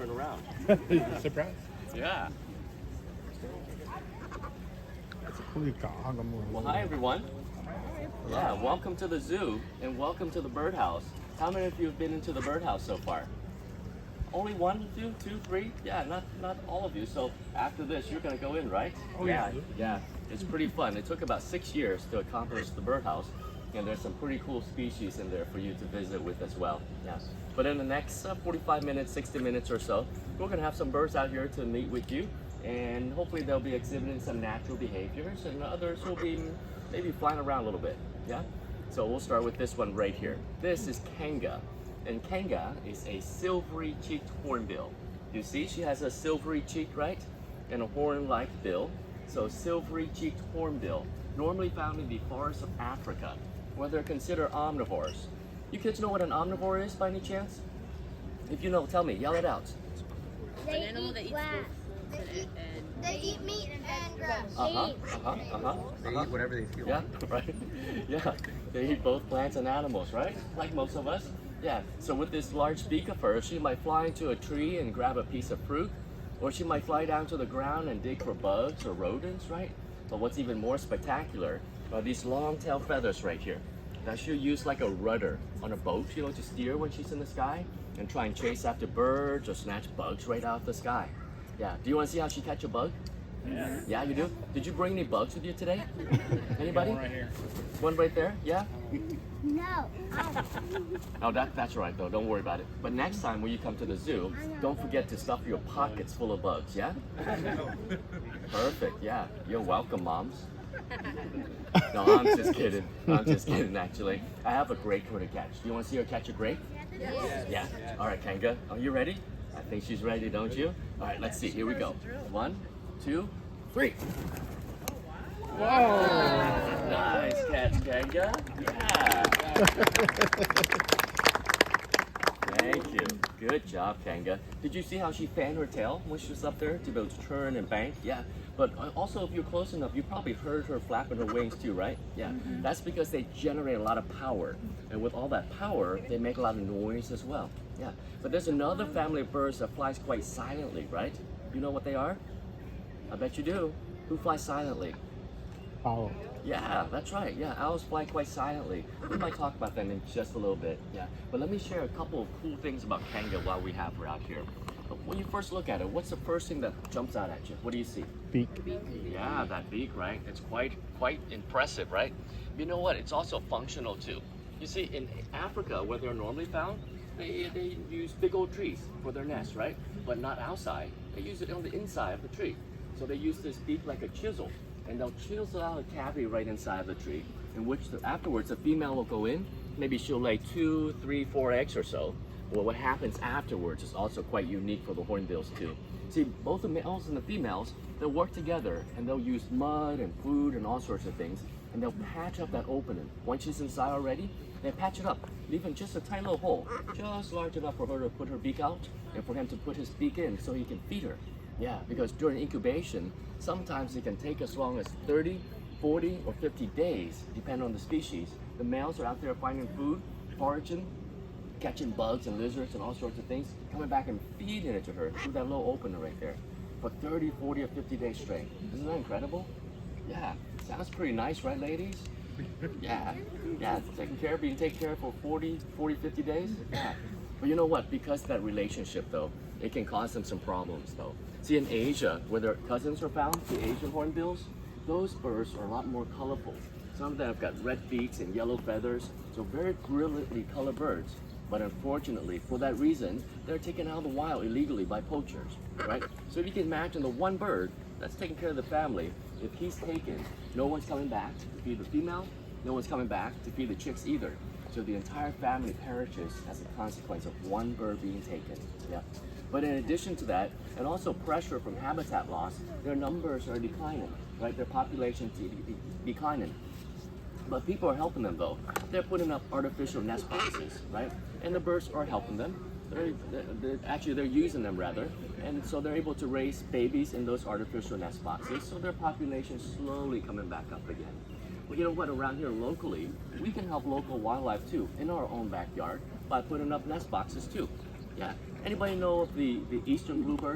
turn around. Surprise. Yeah. Well, Well, hi everyone. Yeah, welcome to the zoo and welcome to the birdhouse. How many of you have been into the birdhouse so far? Only one, two, three? Yeah, not all of you. So after this, you're gonna go in, right? Oh, yeah. Yeah. It's pretty fun. It took about 6 years to accomplish the birdhouse, and there's some pretty cool species in there for you to visit with as well. Yeah. But in the next 45 minutes, 60 minutes or so, we're gonna have some birds out here to meet with you, and hopefully they'll be exhibiting some natural behaviors, and others will be maybe flying around a little bit. Yeah. So we'll start with this one right here. This is Kanga. And Kanga is a silvery-cheeked hornbill. You see, she has a silvery cheek, right? And a horn-like bill. So silvery-cheeked hornbill, normally found in the forests of Africa, where they're considered omnivores. You kids know what an omnivore is by any chance? If you know, tell me, yell it out. An animal that eats both They eat meat and grass. They eat whatever they feel. Yeah, right. Yeah, they eat both plants and animals, right? Like most of us. Yeah, so with this large beak of hers, she might fly into a tree and grab a piece of fruit, or she might fly down to the ground and dig for bugs or rodents, right? But what's even more spectacular are these long tail feathers right here that she'll use like a rudder on a boat, you know, to steer when she's in the sky and try and chase after birds or snatch bugs right out of the sky. Yeah, do you want to see how she catch a bug? Yeah. Yeah, you do? Did you bring any bugs with you today? Anybody? One right here. One right there? Yeah? No. Oh, that's right though. Don't worry about it. But next time when you come to the zoo, don't forget to stuff your pockets full of bugs, yeah? Perfect, yeah. You're welcome, moms. No, I'm just kidding. I'm just kidding, actually. I have a grape for her to catch. Do you want to see her catch a grape? Yes. Yeah? All right, Kanga, are you ready? I think she's ready, don't you? All right, let's see. Here we go. 1, 2, 3. Whoa! Nice catch, Kanga. Yeah. Thank you. Good job, Kanga. Did you see how she fanned her tail when she was up there to be able to turn and bank? Yeah. But also, if you're close enough, you probably heard her flapping her wings too, right? Yeah. That's because they generate a lot of power. And with all that power, they make a lot of noise as well. Yeah. But there's another family of birds that flies quite silently, right? You know what they are? I bet you do. Who flies silently? Owl. Yeah, that's right. Yeah, owls fly quite silently. We might talk about them in just a little bit. Yeah, but let me share a couple of cool things about Kanga while we have her out here. When you first look at her, what's the first thing that jumps out at you? What do you see? Beak. Yeah, that beak, right? It's quite impressive, right? You know what? It's also functional too. You see, in Africa, where they're normally found, they use big old trees for their nests, right? But not outside. They use it on the inside of the tree. So they use this beak like a chisel, and they'll chisel out a cavity right inside of the tree, in which afterwards the female will go in. Maybe she'll lay 2, 3, 4 eggs or so. Well, what happens afterwards is also quite unique for the hornbills too. See, both the males and the females, they'll work together and they'll use mud and food and all sorts of things, and they'll patch up that opening. Once she's inside already, they patch it up, leaving just a tiny little hole, just large enough for her to put her beak out and for him to put his beak in so he can feed her. Yeah, because during incubation, sometimes it can take as long as 30, 40, or 50 days, depending on the species. The males are out there finding food, foraging, catching bugs and lizards and all sorts of things, coming back and feeding it to her through that little opener right there for 30, 40, or 50 days straight. Isn't that incredible? Yeah, sounds pretty nice, right, ladies? Yeah, being taken care of for 40, 50 days? Yeah. But you know what? Because of that relationship, though, it can cause them some problems, though. See, in Asia, where their cousins are found, the Asian hornbills, those birds are a lot more colorful. Some of them have got red beaks and yellow feathers, so very brilliantly colored birds. But unfortunately, for that reason, they're taken out of the wild illegally by poachers, right? So if you can imagine the one bird that's taking care of the family, if he's taken, no one's coming back to feed the female, no one's coming back to feed the chicks either. So the entire family perishes as a consequence of one bird being taken. Yeah. But in addition to that, and also pressure from habitat loss, their numbers are declining, right? Their population declining. But people are helping them though. They're putting up artificial nest boxes, right? And the birds are helping them. They're using them rather. And so they're able to raise babies in those artificial nest boxes. So their population is slowly coming back up again. Well, you know what, around here locally, we can help local wildlife too, in our own backyard, by putting up nest boxes too. Yeah. Anybody know of the eastern bluebird?